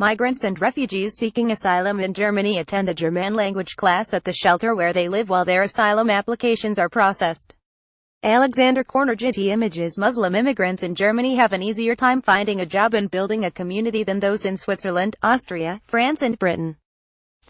Migrants and refugees seeking asylum in Germany attend a German language class at the shelter where they live while their asylum applications are processed. Alexander Corner Getty Images. Muslim immigrants in Germany have an easier time finding a job and building a community than those in Switzerland, Austria, France and Britain.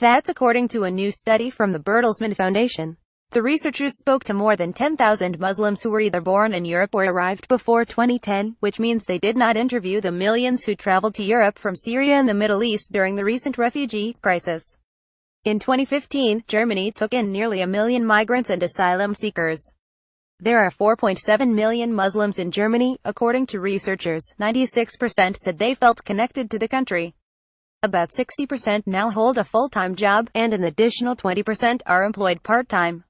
That's according to a new study from the Bertelsmann Foundation. The researchers spoke to more than 10,000 Muslims who were either born in Europe or arrived before 2010, which means they did not interview the millions who traveled to Europe from Syria and the Middle East during the recent refugee crisis. In 2015, Germany took in nearly 1 million migrants and asylum seekers. There are 4.7 million Muslims in Germany, according to researchers. 96% said they felt connected to the country. About 60% now hold a full-time job, and an additional 20% are employed part-time.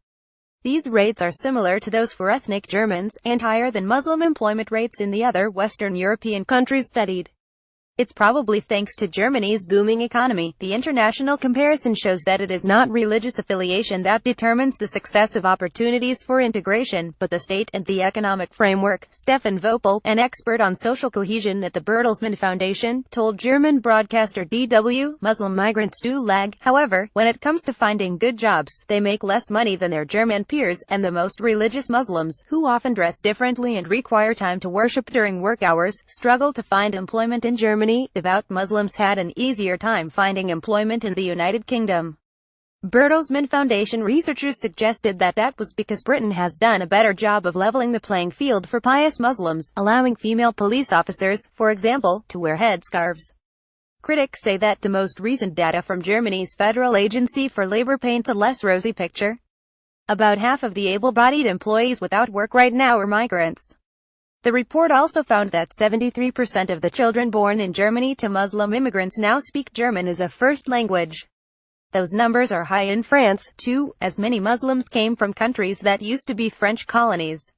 These rates are similar to those for ethnic Germans, and higher than Muslim employment rates in the other Western European countries studied. It's probably thanks to Germany's booming economy. The international comparison shows that it is not religious affiliation that determines the success of opportunities for integration, but the state and the economic framework. Stefan Vopel, an expert on social cohesion at the Bertelsmann Foundation, told German broadcaster DW, Muslim migrants do lag. However, when it comes to finding good jobs, they make less money than their German peers, and the most religious Muslims, who often dress differently and require time to worship during work hours, struggle to find employment in Germany. Devout Muslims had an easier time finding employment in the United Kingdom. Bertelsmann Foundation researchers suggested that was because Britain has done a better job of leveling the playing field for pious Muslims, allowing female police officers, for example, to wear headscarves. Critics say that the most recent data from Germany's Federal Agency for Labor paints a less rosy picture. About half of the able-bodied employees without work right now are migrants. The report also found that 73% of the children born in Germany to Muslim immigrants now speak German as a first language. Those numbers are high in France, too, as many Muslims came from countries that used to be French colonies.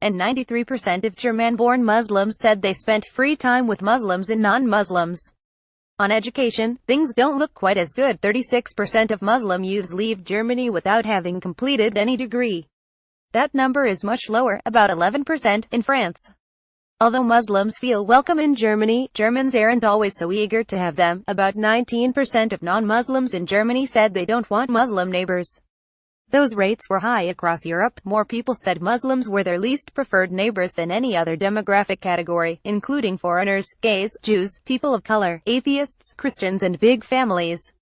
And 93% of German-born Muslims said they spent free time with Muslims and non-Muslims. On education, things don't look quite as good. 36% of Muslim youths leave Germany without having completed any degree. That number is much lower, about 11%, in France. Although Muslims feel welcome in Germany, Germans aren't always so eager to have them. About 19% of non-Muslims in Germany said they don't want Muslim neighbors. Those rates were high across Europe. More people said Muslims were their least preferred neighbors than any other demographic category, including foreigners, gays, Jews, people of color, atheists, Christians and big families.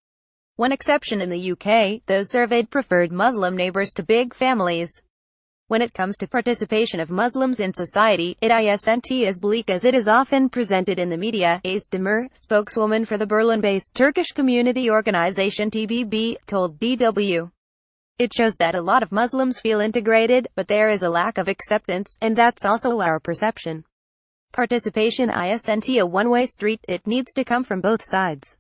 One exception in the UK, those surveyed preferred Muslim neighbors to big families. When it comes to participation of Muslims in society, it isn't as bleak as it is often presented in the media. Ace Demir, spokeswoman for the Berlin-based Turkish community organization TBB, told DW. It shows that a lot of Muslims feel integrated, but there is a lack of acceptance, and that's also our perception. Participation isn't a one-way street, it needs to come from both sides.